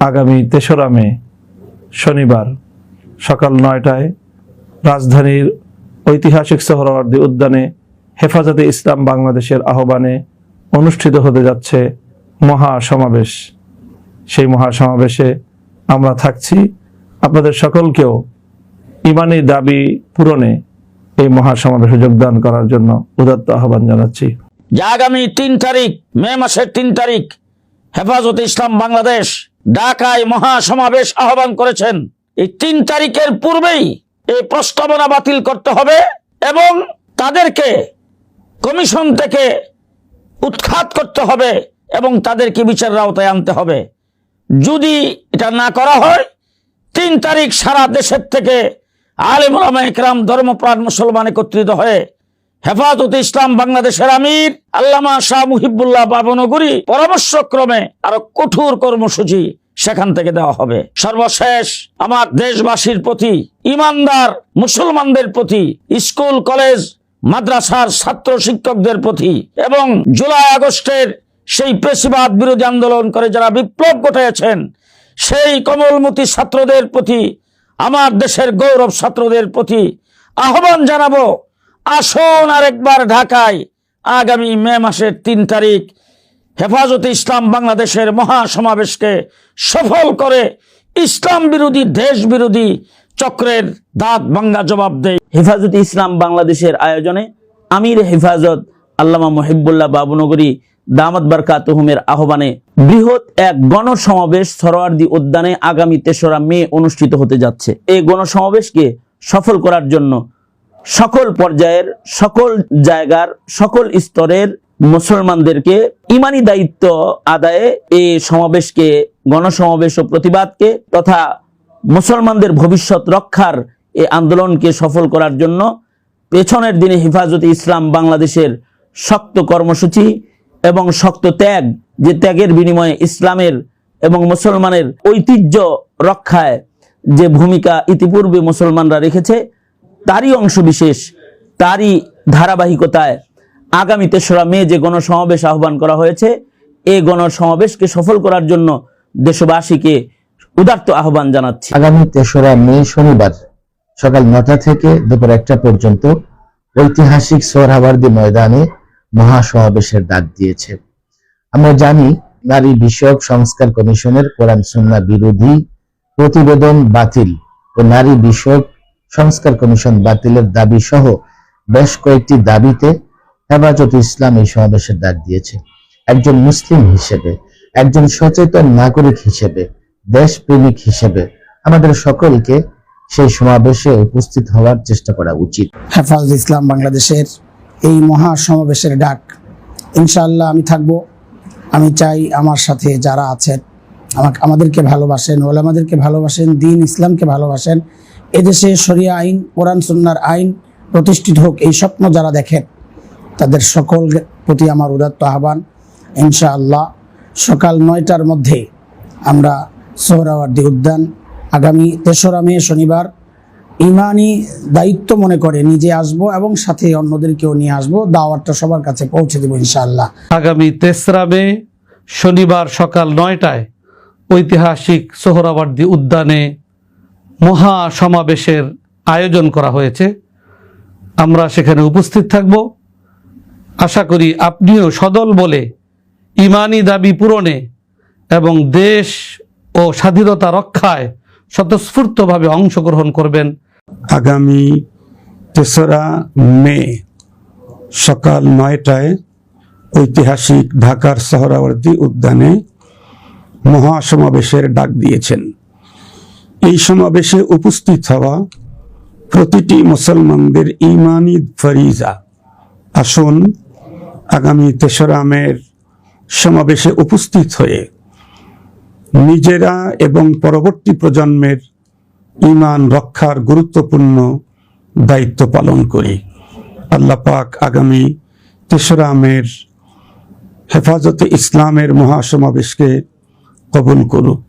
আগামী ৩রা মে শনিবার সকাল ৯টায় রাজধানীর ঐতিহাসিক সোহরাওয়ার্দী উদ্যানে হেফাজতে ইসলাম বাংলাদেশের আহ্বানে অনুষ্ঠিত হতে যাচ্ছে মহাসমাবেশ। সেই মহাসমাবেশে আমরা থাকছি। আপনাদের সকলকেও ইমানি দাবি পূরণে এই মহাসমাবেশে যোগদান করার জন্য উদাত্ত আহ্বান জানাচ্ছি। যে আগামী ৩ তারিখ মে মাসের ৩ তারিখ হেফাজতে ইসলাম বাংলাদেশ ঢাকায় মহাসমাবেশ আহ্বান করেছেন। এই ৩ তারিখের পূর্বেই এই প্রস্তাবনা বাতিল করতে হবে এবং তাদেরকে কমিশন থেকে উৎখাত করতে হবে এবং তাদেরকে বিচারের আওতায় আনতে হবে। যদি এটা না করা হয় ৩ তারিখ সারা দেশের থেকে আলেম ওলামা ইকরাম ধর্মপ্রাণ মুসলমান একত্রিত হয়ে হেফাজতে ইসলাম বাংলাদেশের আমির আল্লামা শাহ মুহিবুল্লাহ বাবনগরী পরামর্শক্রমে আরো কঠোর কর্মসূচি সেখান থেকে দেওয়া হবে। সর্বশেষ আমার দেশবাসীর প্রতি, ইমানদার মুসলমানদের প্রতি, স্কুল কলেজ মাদ্রাসার ছাত্র শিক্ষকদের প্রতি এবং জুলাই আগস্টের সেই পেশিবাদ বিরোধী আন্দোলন করে যারা বিপ্লব ঘটিয়েছেন সেই কমলমতি ছাত্রদের প্রতি, আমার দেশের গৌরব ছাত্রদের প্রতি আহ্বান জানাবো, আসুন আরেকবার ঢাকায় আগামী মে মাসের ৩ তারিখ হেফাজতে ইসলাম বাংলাদেশের মহাসমাবেশকে সফল করে ইসলাম বিরোধী দেশ বিরোধী চক্রের দাঁত ভাঙ্গা জবাব দেয়। হেফাজতে ইসলাম বাংলাদেশের আয়োজনে আমির হেফাজত আল্লামা মুহিবুল্লাহ বাবনগরী দামাত বারকাতুহুমের আহ্বানে বৃহৎ এক গণসমাবেশ সোহরাওয়ার্দী উদ্যানে আগামী ৩রা মে অনুষ্ঠিত হতে যাচ্ছে। এই গণসমাবেশকে সফল করার জন্য সকল পর্যায়ের, সকল জায়গার, সকল স্তরের মুসলমানদেরকে ইমানি দায়িত্ব আদায়ে এই সমাবেশকে, গণসমাবেশ ও প্রতিবাদকে তথা মুসলমানদের ভবিষ্যৎ রক্ষার এই আন্দোলনকে সফল করার জন্য পেছনের দিনে হেফাজতে ইসলাম বাংলাদেশের শক্ত কর্মসূচি এবং শক্ত ত্যাগ, যে ত্যাগের বিনিময়ে ইসলামের এবং মুসলমানের ঐতিহ্য রক্ষায় যে ভূমিকা ইতিপূর্বে মুসলমানরা রেখেছে তারই অংশ বিশেষ, তারই ধারাবাহিকতায় আগামী ৩রা মে যে গণসমাবেশ আহ্বান করা হয়েছে এই গণসমাবেশকে সফল করার জন্য দেশবাসীকে উদাত্ত আহ্বান জানাচ্ছি। আগামী ৩রা মে শনিবার সকাল ৯টা থেকে দুপুর ১টা পর্যন্ত ঐতিহাসিক সোহরাওয়ার্দী ময়দানে মহাসমাবেশের ডাক দিয়েছে। আমরা জানি নারী বিষয়ক সংস্কার কমিশনের কোরআন সুন্নাহ বিরোধী প্রতিবেদন বাতিল ও নারী বিষয়ক সংস্কার কমিশন বাতিলের দাবি সহ বেশ কয়েকটি দাবিতে হেফাজতে ইসলাম এই সমাবেশের ডাক দিয়েছে। একজন মুসলিম হিসেবে, একজন সচেতন নাগরিক হিসেবে, দেশপ্রেমিক হিসেবে আমাদের সকলকে সেই সমাবেশে উপস্থিত হওয়ার চেষ্টা করা উচিত। হেফাজতে ইসলাম বাংলাদেশের এই মহাসমাবেশের ডাক ইনশাআল্লাহ আমি থাকবো। আমি চাই আমার সাথে যারা আছেন, আমাদেরকে ভালোবাসেন, ওলামাদেরকে ভালোবাসেন, দ্বীন ইসলামকে ভালোবাসেন, এদেশে শরিয়া আইন, কোরআন সুন্নাহর আইন প্রতিষ্ঠিত হোক এই স্বপ্ন যারা দেখেন তাদের সকল প্রতি আমার উদাত্ত আহ্বান। ইনশাআল্লাহ সকাল ৯টার মধ্যে আমরা সোহরাওয়ার্দী উদ্যান আগামী ৩রা মে শনিবার ইমানি দায়িত্ব মনে করে নিজে আসবো এবং সাথে অন্যদেরকেও নিয়ে আসবো। দাওয়াতটা সবার কাছে পৌঁছে দেবো ইনশাআল্লাহ। আগামী ৩রা মে শনিবার সকাল ৯টায় ঐতিহাসিক সোহরাওয়ার্দী উদ্যানে মহাসমাবেশের আয়োজন করা হয়েছে। আমরা সেখানে উপস্থিত থাকব। আশা করি আপনিও সদল বলে ইমানি দাবি পূরণে এবং দেশ ও স্বাধীনতা রক্ষায় স্বতঃস্ফূর্তভাবে অংশগ্রহণ করবেন। আগামী ৩রা মে সকাল ৯টায় ঐতিহাসিক ঢাকার সোহরাওয়ার্দী উদ্যানে মহাসমাবেশের ডাক দিয়েছেন। এই সমাবেশে উপস্থিত হওয়া প্রতিটি মুসলমানদের ইমানি ফরিজা। আসুন আগামী ৩রা মের সমাবেশে উপস্থিত হয়ে নিজেরা এবং পরবর্তী প্রজন্মের ঈমান রক্ষার গুরুত্বপূর্ণ দায়িত্ব পালন করি। আল্লাহ পাক আগামী ৩রা মের হেফাজতে ইসলামের মহাসমাবেশকে কবুল করুক।